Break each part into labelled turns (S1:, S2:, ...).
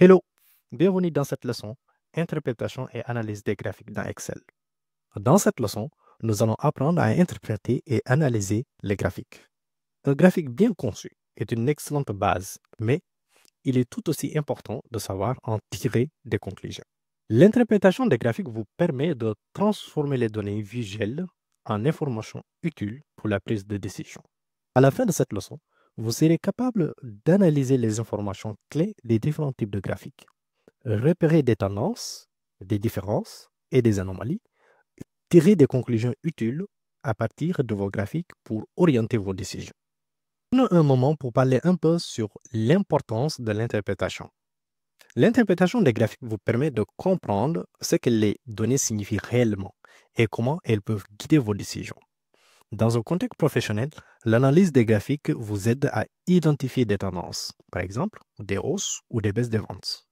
S1: Hello, bienvenue dans cette leçon Interprétation et analyse des graphiques dans Excel. Dans cette leçon, nous allons apprendre à interpréter et analyser les graphiques. Un graphique bien conçu est une excellente base, mais il est tout aussi important de savoir en tirer des conclusions. L'interprétation des graphiques vous permet de transformer les données visuelles en informations utiles pour la prise de décision. À la fin de cette leçon, vous serez capable d'analyser les informations clés des différents types de graphiques, repérer des tendances, des différences et des anomalies, tirer des conclusions utiles à partir de vos graphiques pour orienter vos décisions. Prenons un moment pour parler un peu sur l'importance de l'interprétation. L'interprétation des graphiques vous permet de comprendre ce que les données signifient réellement et comment elles peuvent guider vos décisions. Dans un contexte professionnel, l'analyse des graphiques vous aide à identifier des tendances, par exemple des hausses ou des baisses des ventes.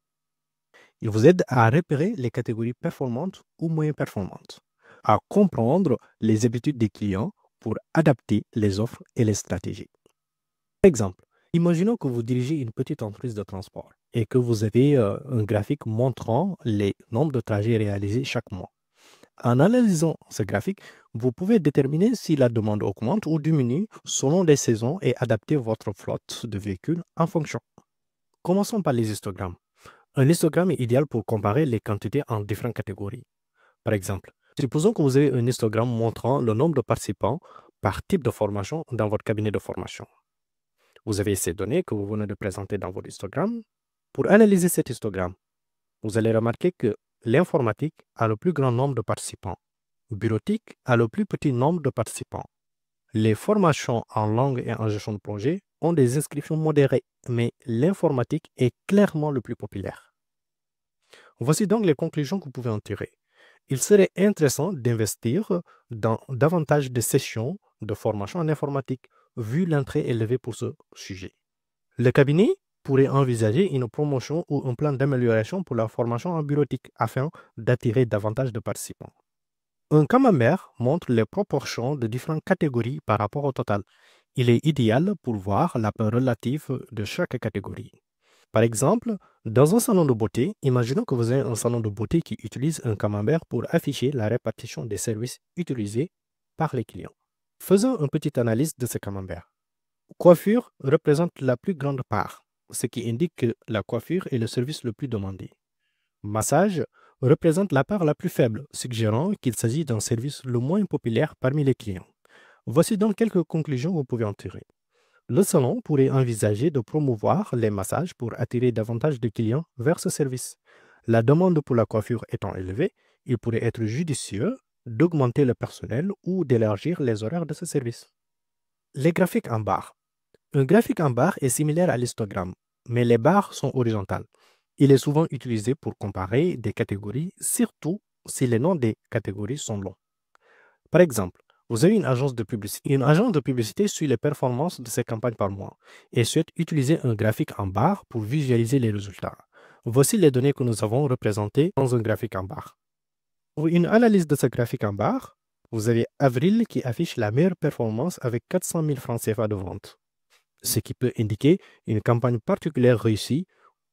S1: Il vous aide à repérer les catégories performantes ou moins performantes, à comprendre les habitudes des clients pour adapter les offres et les stratégies. Par exemple, imaginons que vous dirigez une petite entreprise de transport et que vous avez un graphique montrant les nombres de trajets réalisés chaque mois. En analysant ce graphique, vous pouvez déterminer si la demande augmente ou diminue selon les saisons et adapter votre flotte de véhicules en fonction. Commençons par les histogrammes. Un histogramme est idéal pour comparer les quantités en différentes catégories. Par exemple, supposons que vous avez un histogramme montrant le nombre de participants par type de formation dans votre cabinet de formation. Vous avez ces données que vous venez de présenter dans votre histogramme. Pour analyser cet histogramme, vous allez remarquer que l'informatique a le plus grand nombre de participants. Bureautique a le plus petit nombre de participants. Les formations en langue et en gestion de projet ont des inscriptions modérées, mais l'informatique est clairement le plus populaire. Voici donc les conclusions que vous pouvez en tirer. Il serait intéressant d'investir dans davantage de sessions de formation en informatique, vu l'entrée élevée pour ce sujet. Le cabinet pourrait envisager une promotion ou un plan d'amélioration pour la formation en bureautique afin d'attirer davantage de participants. Un camembert montre les proportions de différentes catégories par rapport au total. Il est idéal pour voir la part relative de chaque catégorie. Par exemple, dans un salon de beauté, imaginons que vous avez un salon de beauté qui utilise un camembert pour afficher la répartition des services utilisés par les clients. Faisons une petite analyse de ce camembert. Coiffure représente la plus grande part, ce qui indique que la coiffure est le service le plus demandé. Massage représente la part la plus faible, suggérant qu'il s'agit d'un service le moins populaire parmi les clients. Voici donc quelques conclusions que vous pouvez en tirer. Le salon pourrait envisager de promouvoir les massages pour attirer davantage de clients vers ce service. La demande pour la coiffure étant élevée, il pourrait être judicieux d'augmenter le personnel ou d'élargir les horaires de ce service. Les graphiques en barre. Un graphique en barre est similaire à l'histogramme, mais les barres sont horizontales. Il est souvent utilisé pour comparer des catégories, surtout si les noms des catégories sont longs. Par exemple, vous avez une agence de publicité. Une agence de publicité suit les performances de ses campagnes par mois et souhaite utiliser un graphique en barre pour visualiser les résultats. Voici les données que nous avons représentées dans un graphique en barre. Pour une analyse de ce graphique en barre, vous avez avril qui affiche la meilleure performance avec 400 000 francs CFA de vente, ce qui peut indiquer une campagne particulière réussie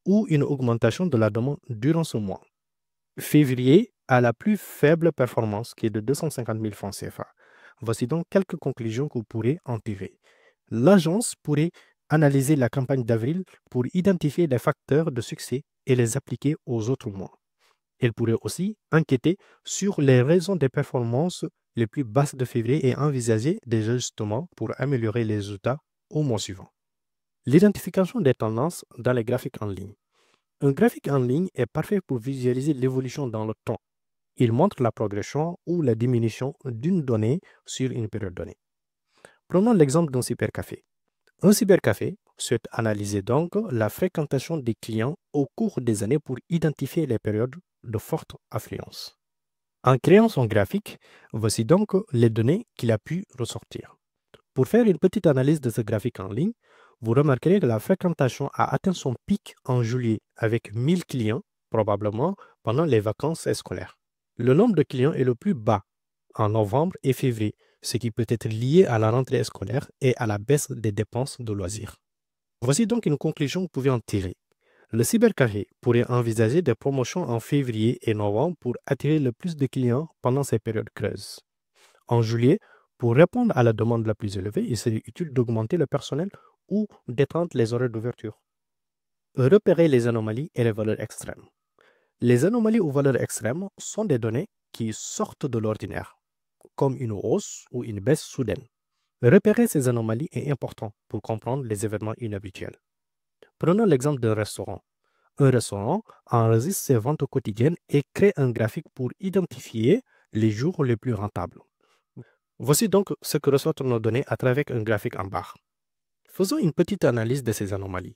S1: ou une augmentation de la demande durant ce mois. Février a la plus faible performance qui est de 250 000 francs CFA. Voici donc quelques conclusions que vous pourrez en tirer. L'agence pourrait analyser la campagne d'avril pour identifier les facteurs de succès et les appliquer aux autres mois. Elle pourrait aussi enquêter sur les raisons des performances les plus basses de février et envisager des ajustements pour améliorer les résultats au mois suivant. L'identification des tendances dans les graphiques en ligne. Un graphique en ligne est parfait pour visualiser l'évolution dans le temps. Il montre la progression ou la diminution d'une donnée sur une période donnée. Prenons l'exemple d'un cybercafé. Un cybercafé souhaite analyser donc la fréquentation des clients au cours des années pour identifier les périodes de forte affluence. En créant son graphique, voici donc les données qu'il a pu ressortir. Pour faire une petite analyse de ce graphique en ligne, vous remarquerez que la fréquentation a atteint son pic en juillet avec 1000 clients, probablement pendant les vacances scolaires. Le nombre de clients est le plus bas en novembre et février, ce qui peut être lié à la rentrée scolaire et à la baisse des dépenses de loisirs. Voici donc une conclusion que vous pouvez en tirer. Le cybercafé pourrait envisager des promotions en février et novembre pour attirer le plus de clients pendant ces périodes creuses. En juillet, pour répondre à la demande la plus élevée, il serait utile d'augmenter le personnel ou d'étendre les horaires d'ouverture. Repérer les anomalies et les valeurs extrêmes. Les anomalies ou valeurs extrêmes sont des données qui sortent de l'ordinaire, comme une hausse ou une baisse soudaine. Repérer ces anomalies est important pour comprendre les événements inhabituels. Prenons l'exemple d'un restaurant. Un restaurant enregistre ses ventes quotidiennes et crée un graphique pour identifier les jours les plus rentables. Voici donc ce que ressortent nos données à travers un graphique en barre. Faisons une petite analyse de ces anomalies.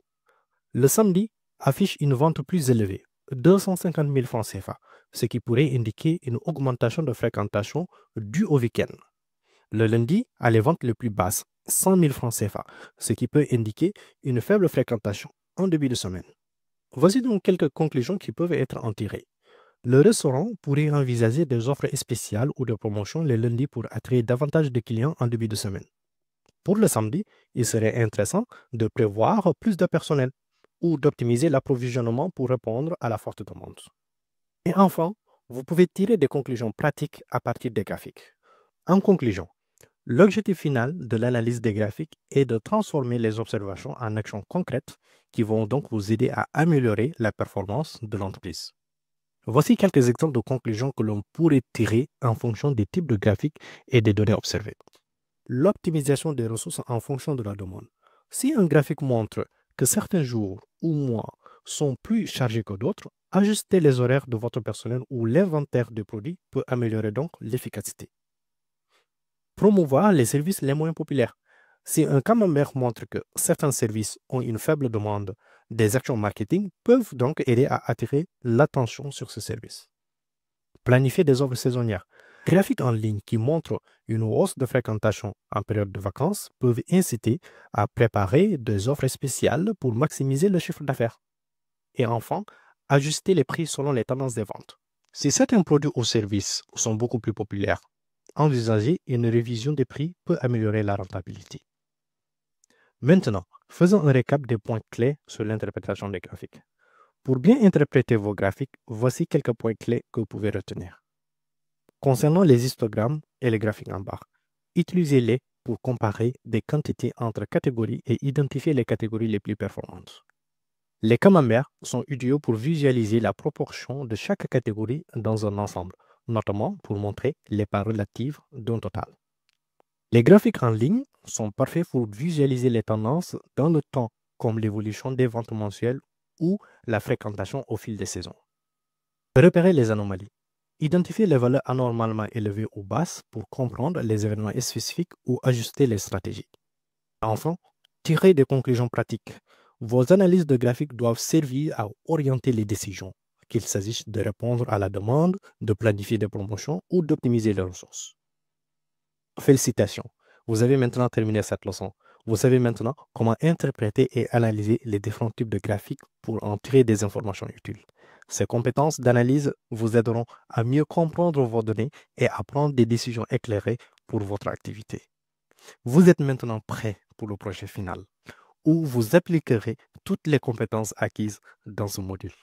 S1: Le samedi affiche une vente plus élevée, 250 000 francs CFA, ce qui pourrait indiquer une augmentation de fréquentation due au week-end. Le lundi a les ventes les plus basses, 100 000 francs CFA, ce qui peut indiquer une faible fréquentation en début de semaine. Voici donc quelques conclusions qui peuvent être en tirées. Le restaurant pourrait envisager des offres spéciales ou de promotions le lundi pour attirer davantage de clients en début de semaine. Pour le samedi, il serait intéressant de prévoir plus de personnel ou d'optimiser l'approvisionnement pour répondre à la forte demande. Et enfin, vous pouvez tirer des conclusions pratiques à partir des graphiques. En conclusion, l'objectif final de l'analyse des graphiques est de transformer les observations en actions concrètes qui vont donc vous aider à améliorer la performance de l'entreprise. Voici quelques exemples de conclusions que l'on pourrait tirer en fonction des types de graphiques et des données observées. L'optimisation des ressources en fonction de la demande. Si un graphique montre que certains jours ou mois sont plus chargés que d'autres, ajuster les horaires de votre personnel ou l'inventaire de produits peut améliorer donc l'efficacité. Promouvoir les services les moins populaires. Si un camembert montre que certains services ont une faible demande, des actions marketing peuvent donc aider à attirer l'attention sur ce service. Planifier des offres saisonnières. Graphiques en ligne qui montrent une hausse de fréquentation en période de vacances peuvent inciter à préparer des offres spéciales pour maximiser le chiffre d'affaires. Et enfin, ajuster les prix selon les tendances des ventes. Si certains produits ou services sont beaucoup plus populaires, envisager une révision des prix peut améliorer la rentabilité. Maintenant, faisons un récap des points clés sur l'interprétation des graphiques. Pour bien interpréter vos graphiques, voici quelques points clés que vous pouvez retenir. Concernant les histogrammes et les graphiques en barre, utilisez-les pour comparer des quantités entre catégories et identifier les catégories les plus performantes. Les camemberts sont idéaux pour visualiser la proportion de chaque catégorie dans un ensemble, notamment pour montrer les parts relatives d'un total. Les graphiques en ligne sont parfaits pour visualiser les tendances dans le temps, comme l'évolution des ventes mensuelles ou la fréquentation au fil des saisons. Repérer les anomalies. Identifier les valeurs anormalement élevées ou basses pour comprendre les événements spécifiques ou ajuster les stratégies. Enfin, tirer des conclusions pratiques. Vos analyses de graphiques doivent servir à orienter les décisions, qu'il s'agisse de répondre à la demande, de planifier des promotions ou d'optimiser les ressources. Félicitations, vous avez maintenant terminé cette leçon. Vous savez maintenant comment interpréter et analyser les différents types de graphiques pour en tirer des informations utiles. Ces compétences d'analyse vous aideront à mieux comprendre vos données et à prendre des décisions éclairées pour votre activité. Vous êtes maintenant prêt pour le projet final, où vous appliquerez toutes les compétences acquises dans ce module.